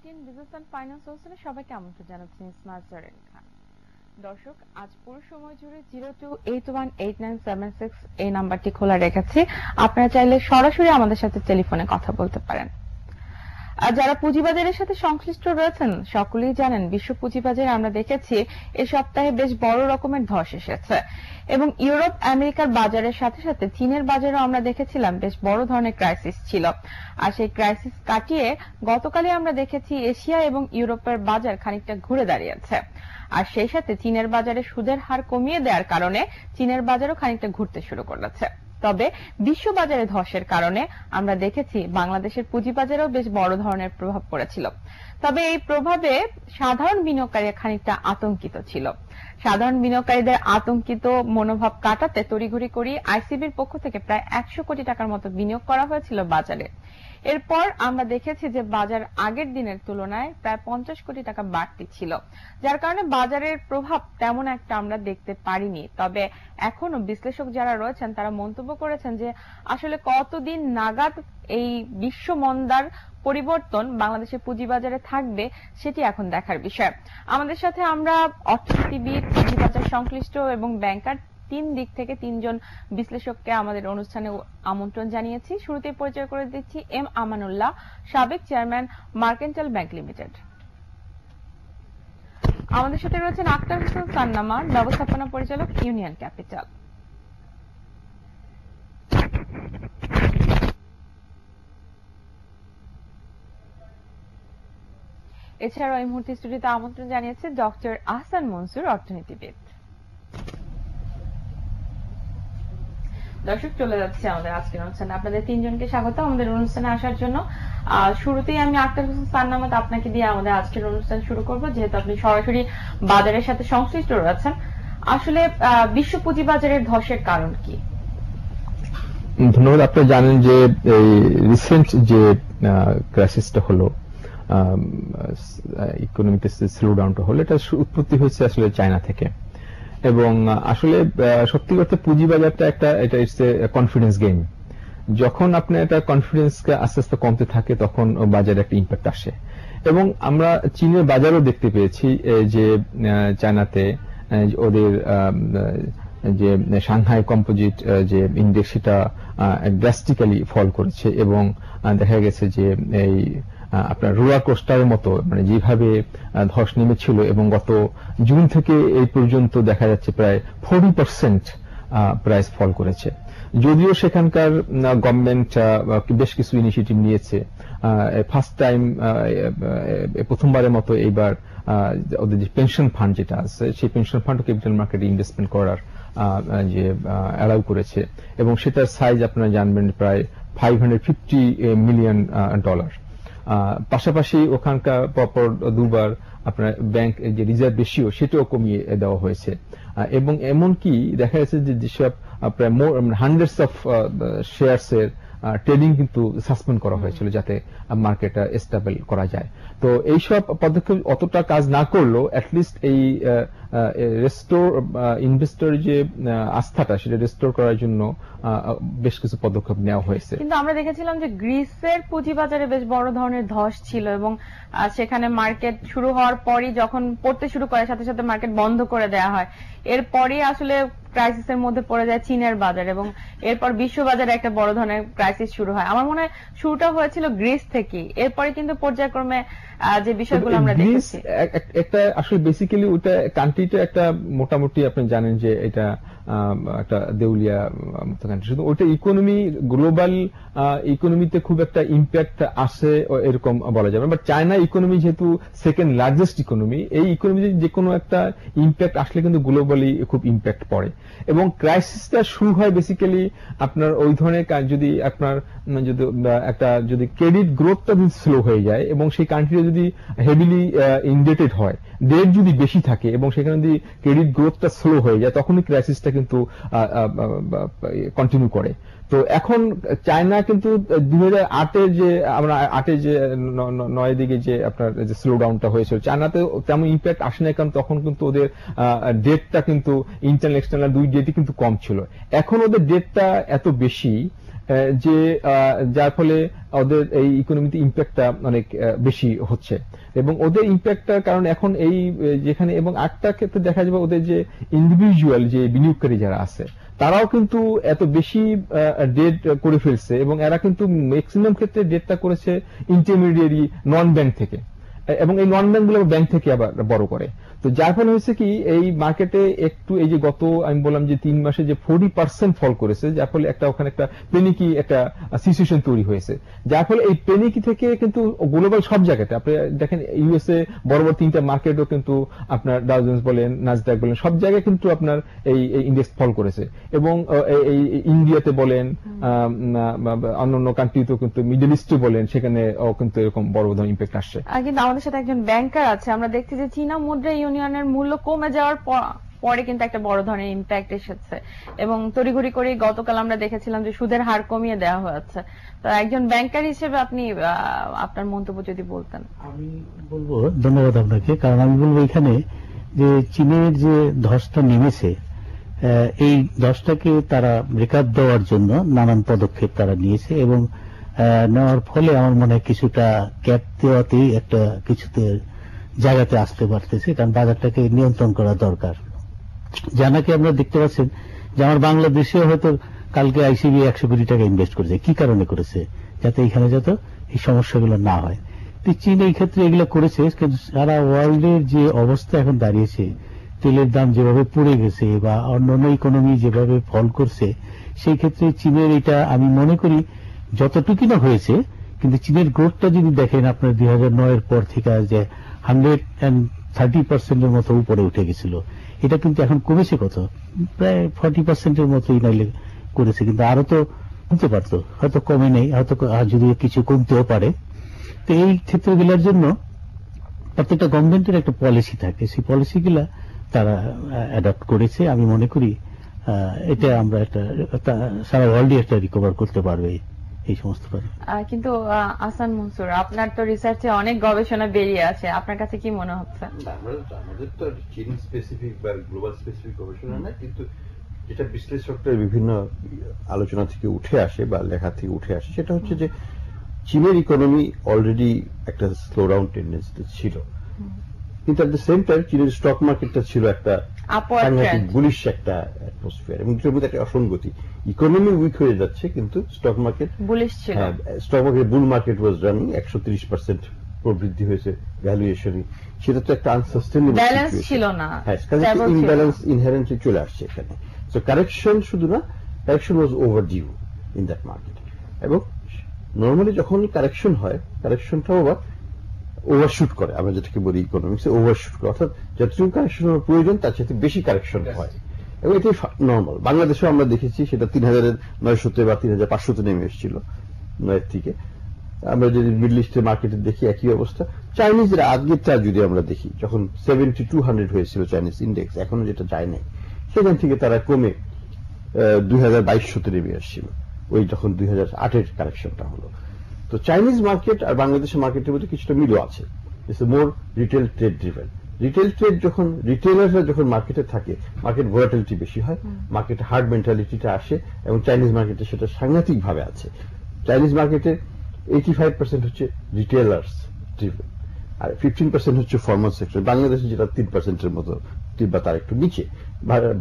18 business and finance সোর্সে সবাইকে আমন্ত্রণ জানাচ্ছি স্মার্ট জারেন খান। দর্শক, আজ পুরো সময় জুড়ে 02818976 এই নাম্বারটি খোলা রেখেছি। আপনারা চাইলে সরাসরি আমাদের সাথে টেলিফোনে কথা বলতে পারেন। আর যারা পুঁজিবাজারের সাথে সংশ্লিষ্ট রয়েছেন সকলেই জানেন, বিশ্ব পুঁজিবাজারে আমরা দেখেছি এই সপ্তাহে বেশ বড় রকমের ধস এসেছে এবং ইউরোপ আমেরিকার বাজারের সাথে সাথে চীনের বাজারেও আমরা দেখেছিলাম বেশ বড় ধরনের ক্রাইসিস ছিল। আর সেই ক্রাইসিস কাটিয়ে গতকালই আমরা দেখেছি এশিয়া এবং ইউরোপের বাজার খানিকটা ঘুরে দাঁড়িয়েছে। আর সেই সাথে চীনের বাজারে সুদের হার কমিয়ে দেওয়ার কারণে চীনের বাজারও খানিকটা ঘুরতে শুরু করেছে। তবে বিশ্ব বাজারে ধসের কারণে আমরা দেখেছি বাংলাদেশের পুঁজিবাজারেও বেশ বড় ধরনের প্রভাব পড়েছিল। তবে এই প্রভাবে সাধারণ বিনিয়োগকারীরা খানিকটা আতঙ্কিত ছিল। সাধারণ বিনিয়োগকারীদের আতঙ্কিত মনোভাব কাটাতে তড়িঘড়ি করে আইসিবির পক্ষ থেকে প্রায় 100 কোটি টাকার মতো বিনিয়োগ করা হয়েছিল বাজারে। এরপর আমরা দেখেছি যে বাজার আগের দিনের তুলনায় প্রায় 50 কোটি টাকা বাড়তি ছিল, যার কারণে বাজারের প্রভাব তেমন একটা আমরা দেখতে পারিনি। তবে এখনো বিশ্লেষক যারা রয়েছেন তারা মন্তব্য করেছেন যে আসলে কতদিন নাগাদ এই বিশ্ব মন্দার পরিবর্তন বাংলাদেশের পুঁজিবাজারে থাকবে সেটি এখন দেখার বিষয়। আমাদের সাথে আমরা অর্থনীতিবিদ, পুঁজিবাজার সংশ্লিষ্ট এবং ব্যাংকার তিন দিক থেকে তিনজন বিশ্লেষককে আমাদের অনুষ্ঠানে আমন্ত্রণ জানিয়েছি। শুরুতে পরিচয় করে দিচ্ছি এম আমানুল্লাহ, সাবেক চেয়ারম্যান মার্কেন্টাইল ব্যাংক লিমিটেড। আমাদের সাথে রয়েছেন আক্তার হোসেন সান্নামা, ব্যবস্থাপনা পরিচালক, ইউনিয়ন ক্যাপিটাল। এছাড়াও এই মুহূর্তে স্টুডিওতে আমন্ত্রণ জানিয়েছে ডক্টর আহসান মনসুর, অর্থনীতিবিদ। দর্শক, চলে যাচ্ছে আমাদের আজকের অনুষ্ঠানে। আপনাদের তিনজনকে স্বাগত আমাদের অনুষ্ঠানে আসার জন্য। শুরুতেই আমি আক্তার হোসেন সান্নামাত আপনাকে দিয়ে আমাদের আজকের অনুষ্ঠান শুরু করব, যেহেতু আপনি সরাসরি বাজারের সাথে সংশ্লিষ্ট রয়েছেন। আসলে বিশ্ব পুঁজিবাজারের ধসের কারণ কি? ধন্যবাদ। আপনারা জানেন যে এই রিসেন্ট যে ক্রাইসিসটা হলো, ইকোনমিতে স্লো ডাউনটা হলো, এটা উৎপত্তি হয়েছে আসলে চায়না থেকে। এবং আসলে সত্যি করতে পুঁজিবাজারটা এটা ইটস এ কনফিডেন্স গেম। যখন আপনার এটা কনফিডেন্সকে আস্তে আস্তে কমতে থাকে তখন বাজারে একটা ইম্প্যাক্ট আসে। এবং আমরা চীনের বাজারও দেখতে পেয়েছি যে চায়নাতে ওদের যে সাংহাই কম্পোজিট যে ইন্ডেক্স সেটা ড্রাস্টিক্যালি ফল করেছে এবং দেখা গেছে যে এই আপনার রোলার কোস্টারের মতো মানে যেভাবে ধস নেমেছিল এবং গত জুন থেকে এই পর্যন্ত দেখা যাচ্ছে প্রায় 40% প্রাইস ফল করেছে। যদিও সেখানকার গভর্নমেন্ট বেশ কিছু ইনিশিয়েটিভ নিয়েছে, ফার্স্ট টাইম প্রথমবারের মতো এইবার ওদের যে পেনশন ফান্ড যেটা আছে সেই পেনশন ফান্ড ক্যাপিটাল মার্কেটে ইনভেস্টমেন্ট করার যে অ্যালাউ করেছে এবং সেটার সাইজ আপনারা জানবেন প্রায় $550 মিলিয়ন। পাশাপাশি ওখানকার পরপর দুবার আপনার ব্যাংক যে রিজার্ভ রেশিও সেটাও কমিয়ে দেওয়া হয়েছে এবং এমনকি দেখা যাচ্ছে যে যেসব প্রায় হান্ড্রেডস অফ শেয়ারস এর ট্রেডিং কিন্তু সাসপেন্ড করা হয়েছিল যাতে মার্কেটটা স্টেবল করা যায়। তো এইসব পদক্ষেপ অতটা কাজ না করলেও অ্যাটলিস্ট এই রেস্টোর ইনভেস্টর যে আস্থাটা সেটা রেস্টোর করার জন্য বেশ কিছু পদক্ষেপ নেওয়া হয়েছে। কিন্তু আমরা দেখেছিলাম যে গ্রিসের পুঁজিবাজারে বেশ বড় ধরনের ধস ছিল এবং সেখানে মার্কেট শুরু হওয়ার পরই যখন পড়তে শুরু করে সাথে সাথে মার্কেট বন্ধ করে দেওয়া হয়। এরপরই আসলে ক্রাইসিসের মধ্যে পড়ে যায় চীনের বাজার এবং এরপর বিশ্ববাজারে একটা বড় ধরনের ক্রাইসিস শুরু হয়। আমার মনে হয় শুরুটা হয়েছিল গ্রিস থেকে, এরপরে কিন্তু পর্যায়ক্রমে যে বিষয়গুলো আমরা দেখেছি একটা আসলে বেসিক্যালি ওটা কান্ট্রিটা একটা মোটামুটি আপনি জানেন যে এটা একটা দেউলিয়া মতো কান্ট্রি, শুধু ওটা ইকোনমি গ্লোবাল ইকোনমিতে খুব একটা ইম্প্যাক্ট আসে এরকম বলা যাবে। বাট চায়না ইকোনমি যেহেতু সেকেন্ড লার্জেস্ট ইকোনমি, এই ইকোনমিতে যে কোনো একটা ইম্প্যাক্ট আসলে কিন্তু গ্লোবালি খুব ইম্প্যাক্ট পড়ে এবং ক্রাইসিসটা শুরু হয় বেসিক্যালি আপনার ওই ধরনের যদি আপনার যদি ক্রেডিট গ্রোথটা যদি স্লো হয়ে যায় এবং সেই কান্ট্রি যদি হেভিলি ইনডেটেড হয়, ডেট যদি বেশি থাকে এবং সেখানে যদি ক্রেডিট গ্রোথটা স্লো হয়ে যায় তখনই ক্রাইসিসটা কিন্তু কন্টিনিউ করে। তো এখন চায়না কিন্তু 2008 যে আমরা 8 যে 9 দিকে যে আপনার যে স্লো ডাউনটা হয়েছিল চায়নাতে তেমন ইম্প্যাক্ট আসে না, কারণ তখন কিন্তু ওদের ডেটটা কিন্তু ইন্টারন্যাশনাল দুই ডেটই কিন্তু কম ছিল। এখন ওদের ডেটটা এত বেশি যে যার ফলে ওদের এই ইকোনমিতে ইম্প্যাক্টটা অনেক বেশি হচ্ছে, এবং ওদের ইম্প্যাক্টটার কারণ এখন এই যেখানে, এবং আরেকটা ক্ষেত্রে দেখা যাবে ওদের যে ইন্ডিভিজুয়াল যে বিনিয়োগকারী যারা আছে তারাও কিন্তু এত বেশি ডেট করে ফেলছে, এবং এরা কিন্তু ম্যাক্সিমাম ক্ষেত্রে ডেটটা করেছে ইন্টারমিডিয়ারি নন ব্যাংক থেকে, এবং এই নন ব্যাংক গুলো ব্যাংক থেকে আবার বড় করে। তো যার ফলে হয়েছে কি, এই মার্কেটে একটু এই যে গত আমি বললাম যে 3 মাসে যে 40% ফল করেছে, যার ফলে একটা ওখানে একটা পেনিকি একটা সিচুয়েশন তৈরি হয়েছে, যার ফলে এই পেনিকি থেকে কিন্তু গ্লোবাল সব জায়গাতে আপনি দেখেন, ইউএসএ বড় বড় 3টা মার্কেটও কিন্তু আপনার ডাউ জোন্স বলেন, নাসডাক বলেন, সব জায়গায় কিন্তু আপনার এই ইন্ডেক্স ফল করেছে, এবং এই ইন্ডিয়াতে বলেন, অন্যান্য কান্ট্রিতেও কিন্তু, মিডল ইস্টে বলেন, সেখানে কিন্তু এরকম বড় ধরনের ইম্প্যাক্ট আসছে। কিন্তু আমাদের সাথে একজন ব্যাংকার আছে, আমরা দেখছি যে চীনা মুদ্রা ইউনিয়নের মূল্য কমে যাওয়ার পরে কিন্তু একটা বড় ধরনের ইম্প্যাক্ট এসেছে, এবং তড়িঘড়ি করে গতকাল আমরা দেখেছিলাম যে সুদের হার কমিয়ে দেওয়া হয়েছে। তো একজন ব্যাংকার হিসেবে আপনি আপনার মন্তব্য যদি বলতেন। আমি বলবো, ধন্যবাদ আপনাকে, কারণ আমি বলবো এখানে যে চীনের যে ধসটা নেমেছে, এই ধসটাকে তারা ব্রেকআপ দেওয়ার জন্য নানান পদক্ষেপ তারা নিয়েছে, এবং নেওয়ার ফলে আমার মনে হয় কিছুটা ক্যাপ দেওয়াতেই একটা কিছুতে জায়গাতে আসতে পারতেছে, কারণ বাজারটাকে নিয়ন্ত্রণ করা দরকার। যা নাকি আপনারা দেখতে পাচ্ছেন যে আমার বাংলাদেশেও হয়তো কালকে আইসিবি 100 কোটি টাকা ইনভেস্ট করেছে। কি কারণে করেছে? যাতে এখানে যাতে এই সমস্যাগুলো না হয়। তো চীন এই ক্ষেত্রে এগুলো করেছে, কিন্তু সারা ওয়ার্ল্ডের যে অবস্থা এখন দাঁড়িয়েছে, তেলের দাম যেভাবে পড়ে গেছে বা অন্যান্য ইকোনমি যেভাবে ফল করছে, সেই ক্ষেত্রে চীনের এটা আমি মনে করি যতটুকু না হয়েছে, কিন্তু চীনের গ্রোথটা যদি দেখেন আপনার 2009 পর থেকে যে 130% মতো উপরে উঠে গেছিল, এটা কিন্তু এখন কমেছে কত, প্রায় 40% মতোই নাইলে করেছে, কিন্তু আরো তো কমতে পারতো, হয়তো কমে নেই, হয়তো যদি কিছু কমতেও পারে। তো এই ক্ষেত্রগুলোর জন্য প্রত্যেকটা গভর্নমেন্টের একটা পলিসি থাকে, সেই পলিসিগুলা তারা অ্যাডপ্ট করেছে। আমি মনে করি এটা আমরা একটা সারা ওয়ার্ল্ডে একটা রিকভার করতে পারবে এই সমস্ত কারণে। কিন্তু আহসান মনসুর, আপনার তো রিসার্চে অনেক গবেষণা বেরিয়ে আছে, আপনার কাছে কি মনে হচ্ছে? আমাদের তো চীন স্পেসিফিক বা গ্লোবাল স্পেসিফিক গবেষণা না, কিন্তু যেটা বিশ্লেষকদের বিভিন্ন আলোচনা থেকে উঠে আসে বা লেখা থেকে উঠে আসে, সেটা হচ্ছে যে চীনের ইকোনমি অলরেডি একটা স্লো ডাউন টেন্ডেন্সি ছিল, কিন্তু অ্যাট দ্য সেম টাইম চীনের স্টক মার্কেটটা ছিল একটা সাংঘাতিক বুলিশ একটা অ্যাটমসফিয়ার, এবং এটার মধ্যে একটা অসঙ্গতি, ইকোনমি উইক হয়ে যাচ্ছে কিন্তু স্টক মার্কেট বুলিশ ছিল। Stock market bull market was running, 130% প্রবৃদ্ধি হয়েছে ভ্যালুয়েশনে, সেটা তো একটা আনসাস্টেনেবল ব্যালেন্স ছিল না, ইমব্যালেন্স ইনহেরেন্টলি চলে আসছে এখানে। সো কারেকশন শুধু না, correction was overdue in that market, এবং নর্মালি যখন কারেকশন হয়, কারেকশনটাও আবার ওভারশুট করে, আমরা যেটাকে বলি ইকোনমিক্সে ওভারশুট করে, অর্থাৎ যতটুকু কারেকশনের প্রয়োজন তার সাথে বেশি কারেকশন হয়, এবং এটাই নর্মাল। বাংলাদেশেও আমরা দেখেছি সেটা ৩৯০০ বা ৩৫০০ নেমে এসেছিল ৯ থেকে। আমরা যদি মিডল ইস্টের মার্কেটে দেখি একই অবস্থা। চাইনিজের আজকেরটা যদি আমরা দেখি, যখন 7200 হয়েছিল চাইনিজ ইন্ডেক্স, এখনো যেটা যায় নাই, সেখান থেকে তারা কমে 2200 নেমে আসছিল, ওই যখন 2008-এর কারেকশনটা হলো। তো চাইনিজ মার্কেট আর বাংলাদেশের মার্কেটের মধ্যে কিছুটা মিলও আছে, it's more retail trade driven. Retail trade যখন রিটেলাররা যখন মার্কেটে থাকে, মার্কেট ভোলাটিলিটি বেশি হয়, মার্কেটে হার্ড মেন্টালিটিটা আসে, এবং চাইনিজ মার্কেটে সেটা সাংঘাতিক ভাবে আছে। চাইনিজ মার্কেটে 85% হচ্ছে রিটেলার্স ড্রিভেন, আর 15% হচ্ছে ফর্মাল সেক্টর। বাংলাদেশে যেটা 3%-এর মতো বা তার একটু নিচে,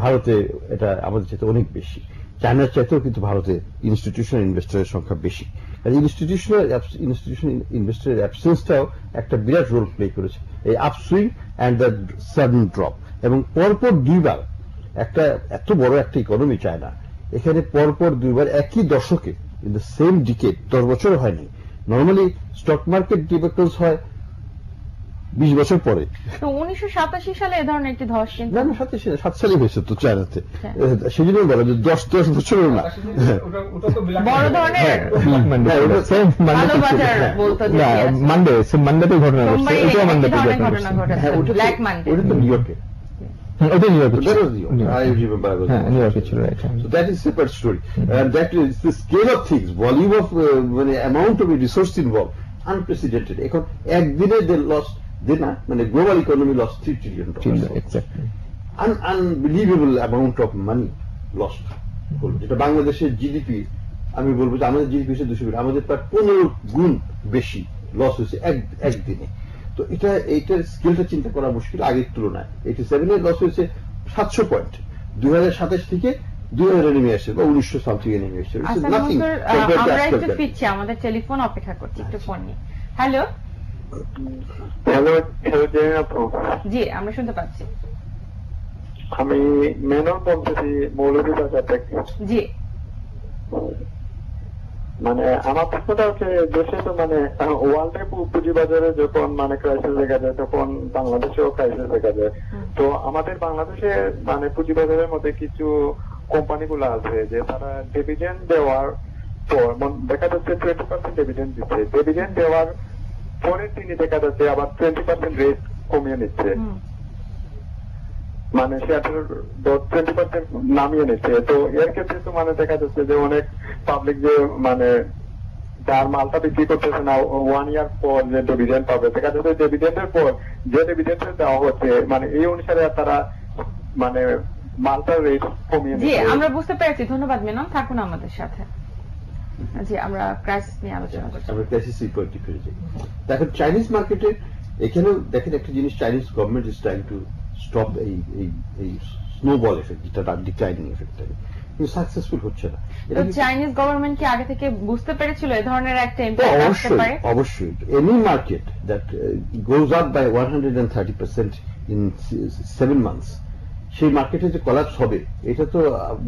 ভারতে এটা আমাদের চাইতে অনেক বেশি। চায়নার চাইতেও কিন্তু ভারতে ইনস্টিটিউশনাল ইনভেস্টরের সংখ্যা বেশি, আর ইনস্টিটিউশনাল ইনভেস্টরের অ্যাবসেন্সটাও একটা বিরাট রোল প্লে করেছে এই upswing and the sudden drop. এবং পরপর দুইবার একটা এত বড় একটা ইকোনমি চায়না, এখানে পরপর দুইবার একই দশকে, ইন দ্য সেম ডিকেড, 10 বছর হয়নি। নর্মালি স্টক মার্কেট ডিবেকলস হয় 20 বছর পরে। 1987 সালে এ ধরনের একটি ধস, কিন্তু না, 7 সালে হয়েছে তো চায়নাতে, সেই জন্য বলা যে 10 বছরও না, বড় ধরনের মানডেতে ঘটনা ঘটছে, ওটা মানডেতে ঘটনা ঘটেছে, ব্ল্যাক মানডে, ওটা তো নিউ ইয়র্কে, ওটা নিউ ইয়র্কে ছিল, নিউ ইয়র্কে ছিল। So that is separate story, and that is the scale of things, volume of মানে amount of resource involved, unprecedented. এখন একদিনে they lost, না মানে global economy lost $3 trillion, unbelievable amount of money lost, যেটা বাংলাদেশের GDP আমি বলবো যে আমাদের জিডিপি হচ্ছে 200 বিলিয়ন, আমাদের প্রায় 15 গুণ বেশি লস হয়েছে একদিনে। তো এইটার স্কেলটা চিন্তা করা মুশকিল আগের তুলনায়। 87 এর লস হয়েছে 700 পয়েন্ট, 2027 থেকে 2000 নেমে আসছে বা 1900 সামথিং এ নেমে আসছে। আমরা একটু ফিরছি, আমাদের টেলিফোন অপেক্ষা করছি, একটু ফোন নিয়ে। হ্যালো জি, আমরা শুনতে পাচ্ছি। আমি মেনন বলতেছি মৌলভীবাজার থেকে। জি, মানে আমার প্রশ্নটা হচ্ছে দেশে তো মানে ওয়ার্ল্ডে পুঁজিবাজারে যখন মানে ক্রাইসিস দেখা যায় তখন বাংলাদেশেও ক্রাইসিস দেখা যায়। তো আমাদের বাংলাদেশে মানে পুঁজিবাজারের মধ্যে কিছু কোম্পানিগুলো আছে যে তারা ডিভিডেন্ড দেওয়ার পর দেখা যাচ্ছে 20% ডিভিডেন্ড দিচ্ছে, ডিভিডেন্ড দেওয়ার পরে তিনি দেখা যাচ্ছে আবার 20% রেট কমিয়ে নিচ্ছে, মানে শেয়ারের 20% নামিয়ে নিচ্ছে। তো এর ক্ষেত্রে তো মানে দেখা যাচ্ছে যে অনেক পাবলিক যে মানে যার মালটা বিক্রি করতেছে না 1 ইয়ার পর যে ডিভিডেন্ড পাবে, দেখা যাচ্ছে ডিভিডেন্ডের পর যে ডিভিডেন্ড দেওয়া হচ্ছে মানে এই অনুসারে তারা মানে মালটার রেট কমিয়ে জি, নিচ্ছে। আমরা বুঝতে পেরেছি। ধন্যবাদ মেনন, থাকুন আমাদের সাথে। জি, আমরা ক্রাইসিস নিয়ে আলোচনা করছি। আমরা ক্রাইসিস রিপোর্টটি ফিরে যাই। দেখেন চাইনিজ মার্কেটে এখানেও দেখেন একটা জিনিস, Chinese government is trying to stop এই স্নোবল এফেক্ট, যেটা ডিক্লাইনিং এফেক্ট, কিন্তু সাকসেসফুল হচ্ছে না। তো চাইনিজ গভর্নমেন্ট কি আগে থেকে বুঝতে পেরেছিল এই ধরনের একটা ইমপ্যাক্ট আসতে পারে? অবশ্যই any market that goes up by 130% in 7 months, সেই মার্কেটে যে কলাপস হবে এটা তো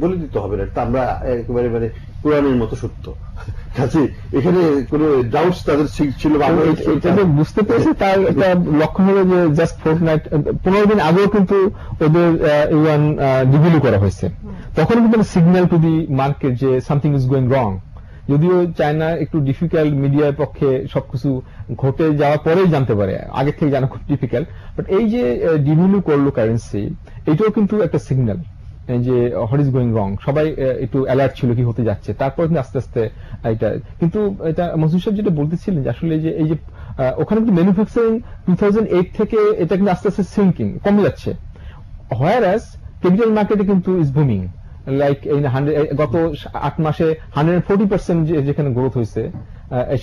বলে দিতে হবে না, তা আমরা একেবারে মানে কোরআনের মতো সত্য। কাজে এখানে কোন ডাউটস তাদের ছিল এটা যে বুঝতে পেরেছে তার একটা লক্ষণ হলো যে জাস্ট 15 দিন আগেও কিন্তু ওদের ইউয়ান ডিভ্যালু করা হয়েছে, তখন কিন্তু সিগন্যাল টু দি মার্কেট যে সামথিং ইজ গোয়িং রং। যদিও চায়না একটু ডিফিকাল্ট, মিডিয়ার পক্ষে সবকিছু ঘটে যাওয়ার পরেই জানতে পারে, আগে থেকে জানা খুব ডিফিকাল্ট, বাট এই যে ডিভ্যালু করলো কারেন্সি, এটাও কিন্তু একটা সিগন্যাল যে হোয়াট ইজ গোয়িং রং। সবাই একটু অ্যালার্ট ছিল কি হতে যাচ্ছে, তারপর কিন্তু আস্তে আস্তে এটা কিন্তু এটা মনসুর সাহেব যেটা বলতেছিলেন যে আসলে যে এই যে ওখানে কিন্তু ম্যানুফ্যাকচারিং 2008 থেকে এটা কিন্তু আস্তে আস্তে সিঙ্কিং কমে যাচ্ছে, হোয়ারাস ক্যাপিটাল মার্কেটে কিন্তু ইজ বুমিং, লাইক এই গত 8 মাসে 140% যেখানে গ্রোথ হয়েছে,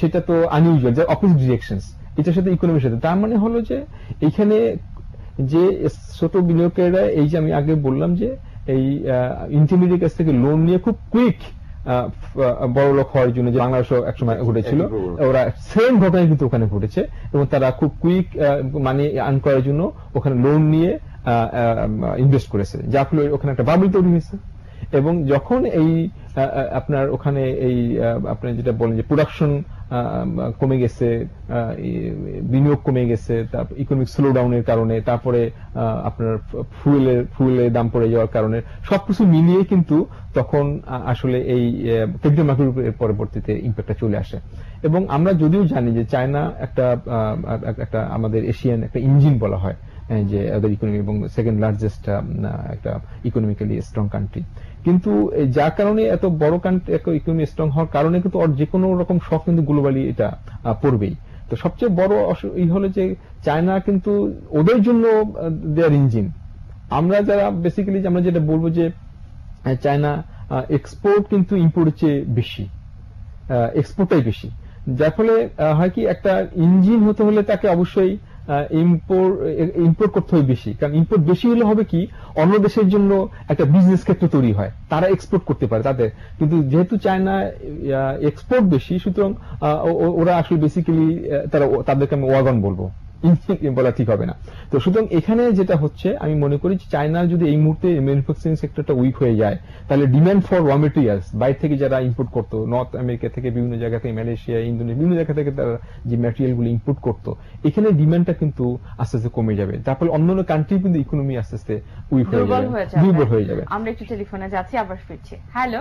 সেটা তো আনইউজুয়াল, যে অপোজিট ডিরেকশনস এটার সাথে ইকোনমির সাথে। তার মানে হলো যে এইখানে যে ছোট বিনিয়োগকারীরা, এই যে আমি আগে বললাম যে এই ইন্টারমিডিয়েট কাছ থেকে লোন নিয়ে খুব কুইক বড় লোক হওয়ার জন্য, যে বাংলাদেশও একসময় ঘটেছিল, ওরা সেম ঘটনা কিন্তু ওখানে ঘটেছে, এবং তারা খুব কুইক মানি আর্ন করার জন্য ওখানে লোন নিয়ে ইনভেস্ট করেছে, যার ফলে ওখানে একটা বাবল তৈরি হয়েছে। এবং যখন এই আপনার ওখানে এই আপনি যেটা বলেন যে প্রোডাকশন কমে গেছে, বিনিয়োগ কমে গেছে, তারপর ইকোনমিক স্লো ডাউনের কারণে, তারপরে আপনার ফুয়েলের দাম পড়ে যাওয়ার কারণে, সবকিছু মিলিয়ে কিন্তু তখন আসলে এই ক্যাপিটাল মার্কেটের পরবর্তীতে ইম্প্যাক্টটা চলে আসে। এবং আমরা যদিও জানি যে চায়না একটা আমাদের এশিয়ান একটা ইঞ্জিন বলা হয়, যে ওদের ইকোনমি এবং সেকেন্ড লার্জেস্ট একটা ইকোনমিক্যালি স্ট্রং কান্ট্রি, কিন্তু যার কারণে এত বড় কান্ট্রি ইকোনমি স্ট্রং হওয়ার কারণে কিন্তু যে কোনো রকম শক কিন্তু গ্লোবালি এটা পড়বেই। তো সবচেয়ে বড় এই হলো যে চায়না কিন্তু ওদের জন্য দেয়ার ইঞ্জিন। আমরা যারা বেসিক্যালি আমরা যেটা বলবো যে চায়না এক্সপোর্ট কিন্তু ইম্পোর্টের চেয়ে বেশি, এক্সপোর্টটাই বেশি, যার ফলে হয় কি একটা ইঞ্জিন হতে হলে তাকে অবশ্যই ইম্পোর্ট করতে হয় বেশি, কারণ ইম্পোর্ট বেশি হলে হবে কি অন্য দেশের জন্য একটা বিজনেস ক্ষেত্র তৈরি হয়, তারা এক্সপোর্ট করতে পারে তাদের। কিন্তু যেহেতু চায়না এক্সপোর্ট বেশি, সুতরাং ওরা আসলে বেসিক্যালি তাদেরকে আমি ওয়াগন বলবো, বলা ঠিক হবে না। তো সুতরাং এখানে যেটা হচ্ছে, আমি মনে করি চায়নার যদি এই মুহূর্তে ম্যানুফ্যাকচারিং সেক্টরটা উইক হয়ে যায়, তাহলে ডিমান্ড ফর র মেটেরিয়ালস বাইরে থেকে যারা ইম্পোর্ট করতো, নর্থ আমেরিকা থেকে, বিভিন্ন জায়গা থেকে, মালয়েশিয়া, ইন্দোনেশিয়া, বিভিন্ন জায়গা থেকে তারা যে ম্যাটেরিয়ালগুলো ইম্পোর্ট করতো, এখানে ডিমান্ডটা কিন্তু আস্তে আস্তে কমে যাবে, তারপলে অন্যান্য কান্ট্রি কিন্তু ইকোনমি আস্তে আস্তে উইক হয়ে যাবে, দুর্বল হয়ে যাবে। আমরা একটু টেলিফোনে যাচ্ছি, আবার ফিরছি। হ্যালো।